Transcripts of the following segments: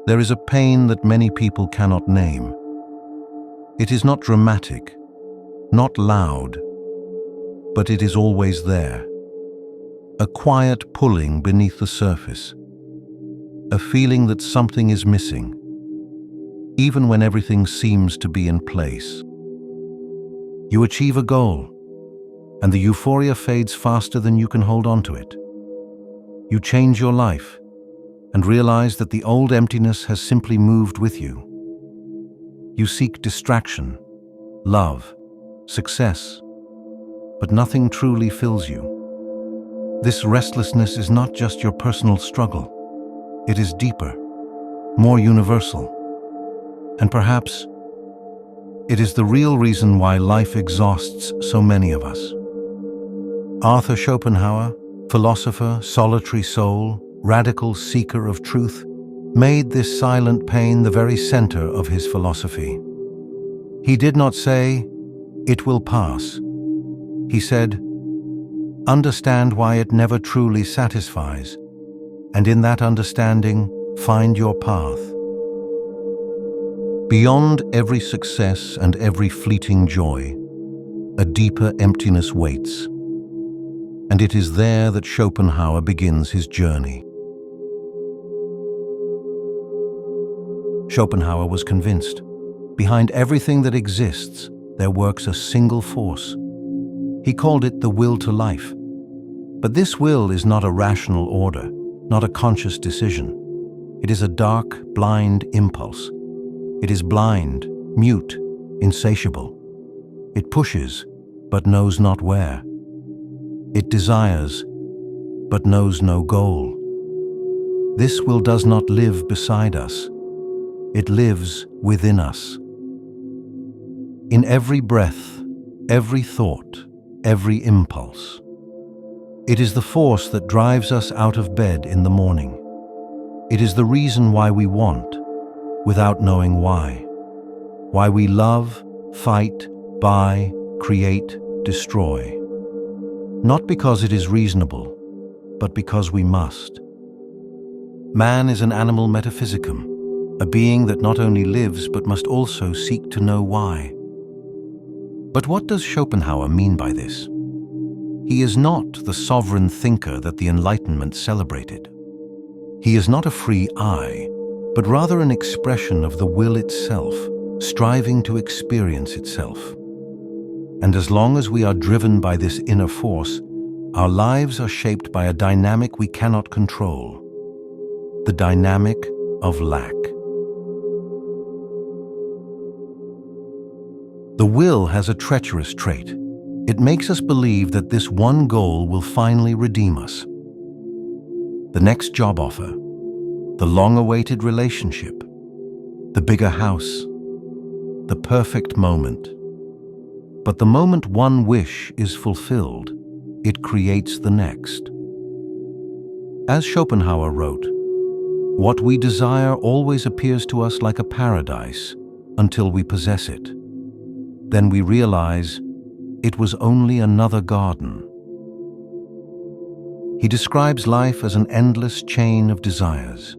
There is a pain that many people cannot name. It is not dramatic, not loud, but it is always there. A quiet pulling beneath the surface. A feeling that something is missing, even when everything seems to be in place. You achieve a goal, and the euphoria fades faster than you can hold on to it. You change your life, and realize that the old emptiness has simply moved with you. You seek distraction, love, success, but nothing truly fills you. This restlessness is not just your personal struggle. It is deeper, more universal. And perhaps it is the real reason why life exhausts so many of us. Arthur Schopenhauer, philosopher, solitary soul, radical seeker of truth, made this silent pain the very center of his philosophy. He did not say, "It will pass." He said, "Understand why it never truly satisfies, and in that understanding, find your path." Beyond every success and every fleeting joy, a deeper emptiness waits. And it is there that Schopenhauer begins his journey. Schopenhauer was convinced, behind everything that exists, there works a single force. He called it the will to life. But this will is not a rational order, not a conscious decision. It is a dark, blind impulse. It is blind, mute, insatiable. It pushes, but knows not where. It desires, but knows no goal. This will does not live beside us. It lives within us. In every breath, every thought, every impulse. It is the force that drives us out of bed in the morning. It is the reason why we want, without knowing why. Why we love, fight, buy, create, destroy. Not because it is reasonable, but because we must. Man is an animal metaphysicum, a being that not only lives but must also seek to know why. But what does Schopenhauer mean by this? He is not the sovereign thinker that the Enlightenment celebrated. He is not a free I, but rather an expression of the will itself, striving to experience itself. And as long as we are driven by this inner force, our lives are shaped by a dynamic we cannot control, the dynamic of lack. The will has a treacherous trait. It makes us believe that this one goal will finally redeem us. The next job offer, the long-awaited relationship, the bigger house, the perfect moment. But the moment one wish is fulfilled, it creates the next. As Schopenhauer wrote, "What we desire always appears to us like a paradise until we possess it. Then we realize it was only another garden." He describes life as an endless chain of desires.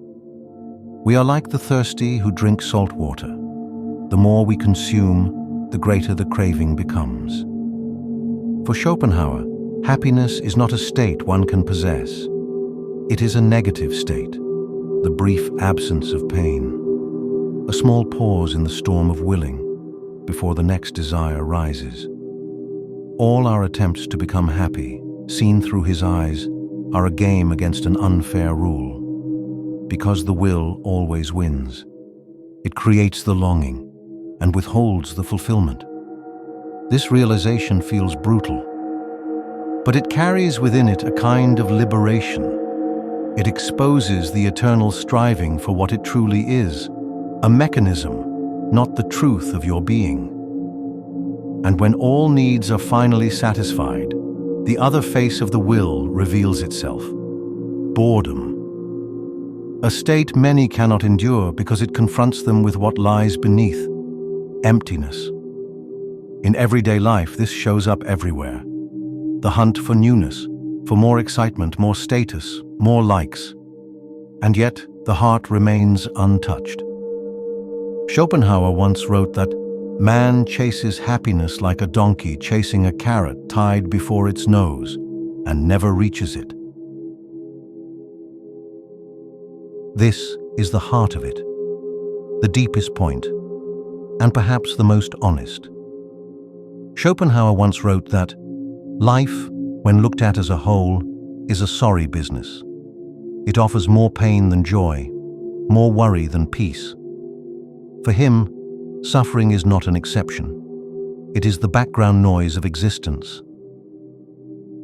We are like the thirsty who drink salt water. The more we consume, the greater the craving becomes. For Schopenhauer, happiness is not a state one can possess. It is a negative state, the brief absence of pain, a small pause in the storm of willing before the next desire rises. All our attempts to become happy, seen through his eyes, are a game against an unfair rule. Because the will always wins. It creates the longing and withholds the fulfillment. This realization feels brutal, but it carries within it a kind of liberation. It exposes the eternal striving for what it truly is, a mechanism, not the truth of your being. And when all needs are finally satisfied, the other face of the will reveals itself. Boredom. A state many cannot endure because it confronts them with what lies beneath. Emptiness. In everyday life, this shows up everywhere. The hunt for newness, for more excitement, more status, more likes. And yet, the heart remains untouched. Schopenhauer once wrote that man chases happiness like a donkey chasing a carrot tied before its nose and never reaches it. This is the heart of it, the deepest point, and perhaps the most honest. Schopenhauer once wrote that life, when looked at as a whole, is a sorry business. It offers more pain than joy, more worry than peace. For him, suffering is not an exception. It is the background noise of existence.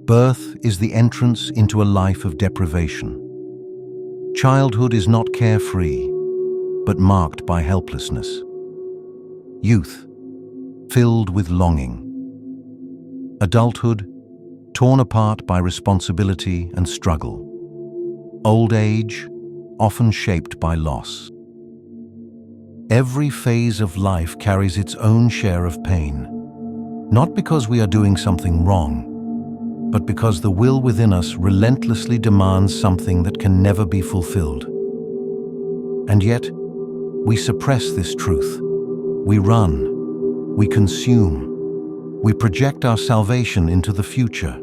Birth is the entrance into a life of deprivation. Childhood is not carefree, but marked by helplessness. Youth, filled with longing. Adulthood, torn apart by responsibility and struggle. Old age, often shaped by loss. Every phase of life carries its own share of pain, not because we are doing something wrong, but because the will within us relentlessly demands something that can never be fulfilled. And yet, we suppress this truth. We run, we consume, we project our salvation into the future.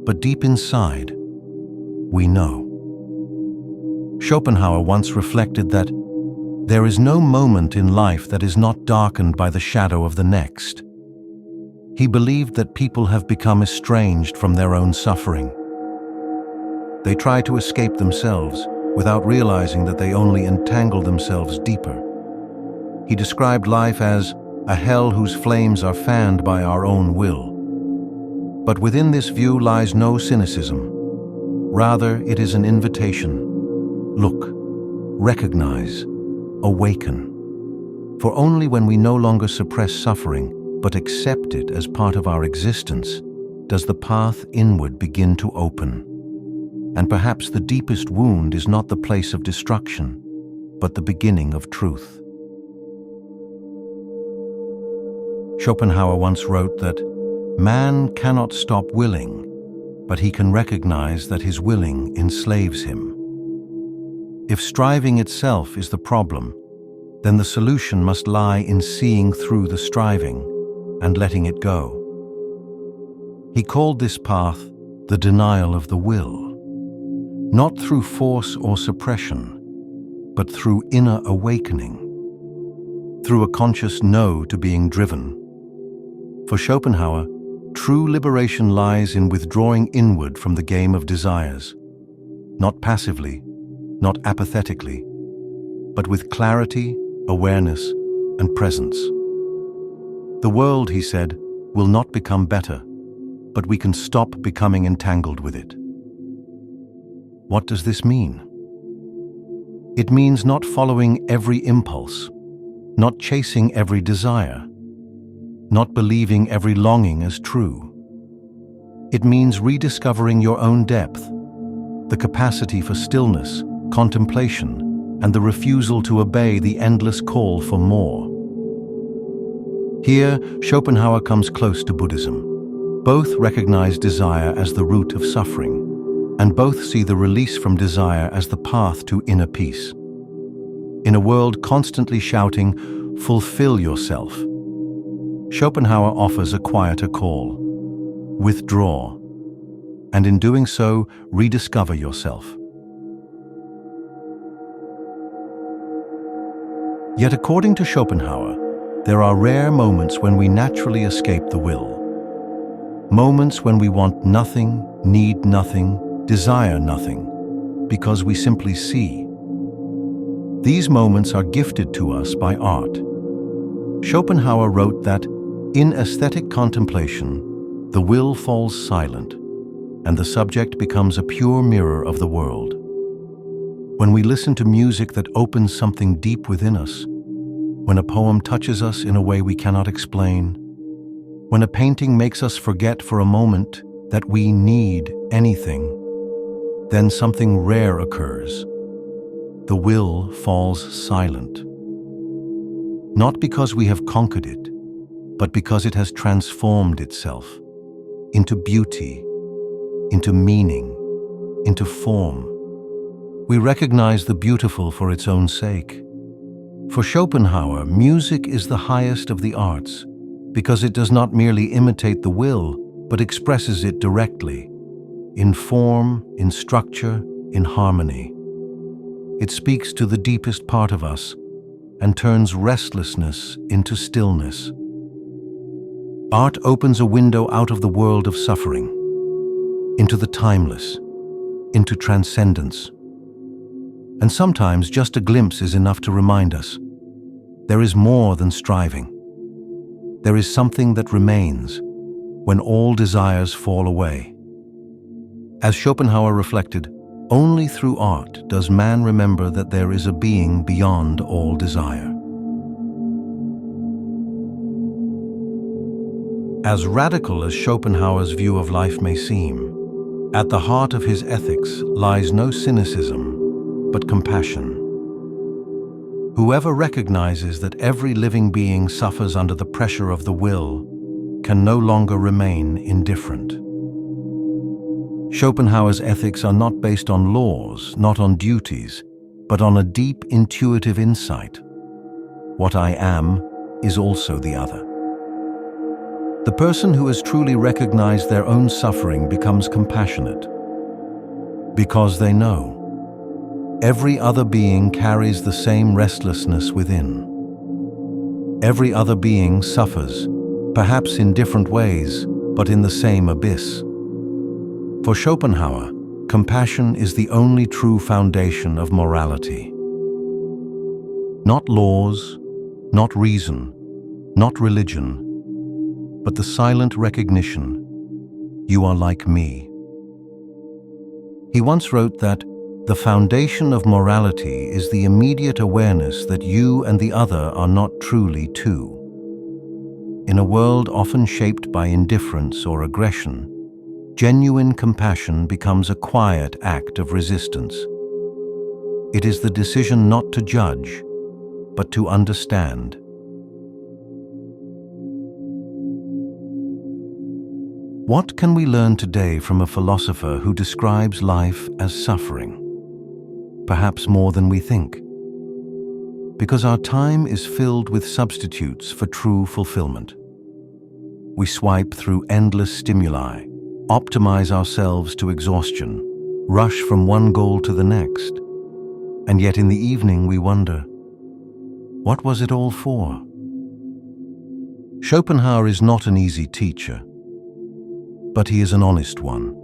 But deep inside, we know. Schopenhauer once reflected that there is no moment in life that is not darkened by the shadow of the next. He believed that people have become estranged from their own suffering. They try to escape themselves without realizing that they only entangle themselves deeper. He described life as a hell whose flames are fanned by our own will. But within this view lies no cynicism. Rather, it is an invitation. Look, recognize, awaken. For only when we no longer suppress suffering, but accept it as part of our existence, does the path inward begin to open. And perhaps the deepest wound is not the place of destruction, but the beginning of truth. Schopenhauer once wrote that man cannot stop willing, but he can recognize that his willing enslaves him. If striving itself is the problem, then the solution must lie in seeing through the striving and letting it go. He called this path the denial of the will, not through force or suppression, but through inner awakening, through a conscious no to being driven. For Schopenhauer, true liberation lies in withdrawing inward from the game of desires, not passively, not apathetically, but with clarity, awareness, and presence. The world, he said, will not become better, but we can stop becoming entangled with it. What does this mean? It means not following every impulse, not chasing every desire, not believing every longing as true. It means rediscovering your own depth, the capacity for stillness, contemplation, and the refusal to obey the endless call for more. Here, Schopenhauer comes close to Buddhism. Both recognize desire as the root of suffering, and both see the release from desire as the path to inner peace. In a world constantly shouting, "Fulfill yourself," Schopenhauer offers a quieter call: withdraw, and in doing so, rediscover yourself. Yet according to Schopenhauer, there are rare moments when we naturally escape the will. Moments when we want nothing, need nothing, desire nothing, because we simply see. These moments are gifted to us by art. Schopenhauer wrote that, in aesthetic contemplation, the will falls silent, and the subject becomes a pure mirror of the world. When we listen to music that opens something deep within us, when a poem touches us in a way we cannot explain, when a painting makes us forget for a moment that we need anything, then something rare occurs. The will falls silent. Not because we have conquered it, but because it has transformed itself into beauty, into meaning, into form. We recognize the beautiful for its own sake. For Schopenhauer, music is the highest of the arts because it does not merely imitate the will, but expresses it directly, in form, in structure, in harmony. It speaks to the deepest part of us and turns restlessness into stillness. Art opens a window out of the world of suffering, into the timeless, into transcendence. And sometimes just a glimpse is enough to remind us there is more than striving. There is something that remains when all desires fall away. As Schopenhauer reflected, only through art does man remember that there is a being beyond all desire. As radical as Schopenhauer's view of life may seem, at the heart of his ethics lies no cynicism, but compassion. Whoever recognizes that every living being suffers under the pressure of the will can no longer remain indifferent. Schopenhauer's ethics are not based on laws, not on duties, but on a deep intuitive insight. What I am is also the other. The person who has truly recognized their own suffering becomes compassionate because they know every other being carries the same restlessness within. Every other being suffers, perhaps in different ways, but in the same abyss. For Schopenhauer, compassion is the only true foundation of morality. Not laws, not reason, not religion, but the silent recognition, you are like me. He once wrote that the foundation of morality is the immediate awareness that you and the other are not truly two. In a world often shaped by indifference or aggression, genuine compassion becomes a quiet act of resistance. It is the decision not to judge, but to understand. What can we learn today from a philosopher who describes life as suffering? Perhaps more than we think. Because our time is filled with substitutes for true fulfillment. We swipe through endless stimuli, optimize ourselves to exhaustion, rush from one goal to the next, and yet in the evening we wonder, what was it all for? Schopenhauer is not an easy teacher, but he is an honest one.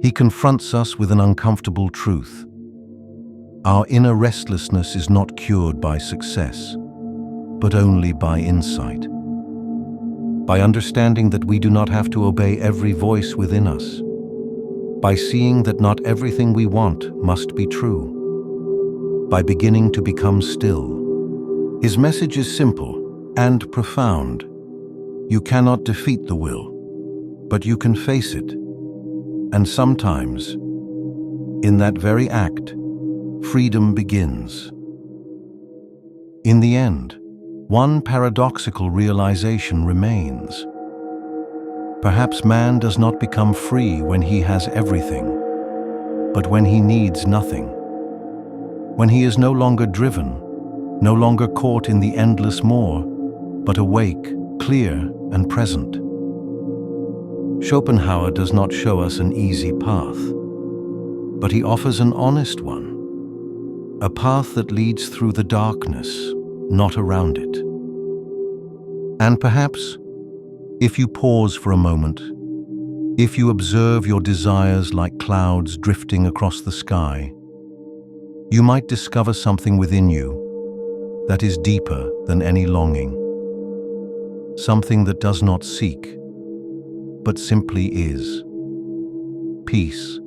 He confronts us with an uncomfortable truth. Our inner restlessness is not cured by success, but only by insight. By understanding that we do not have to obey every voice within us. By seeing that not everything we want must be true. By beginning to become still. His message is simple and profound. You cannot defeat the will, but you can face it. And sometimes, in that very act, freedom begins. In the end, one paradoxical realization remains. Perhaps man does not become free when he has everything, but when he needs nothing. When he is no longer driven, no longer caught in the endless more, but awake, clear, and present. Schopenhauer does not show us an easy path, but he offers an honest one. A path that leads through the darkness, not around it. And perhaps, if you pause for a moment, if you observe your desires like clouds drifting across the sky, you might discover something within you that is deeper than any longing. Something that does not seek, but simply is. Peace.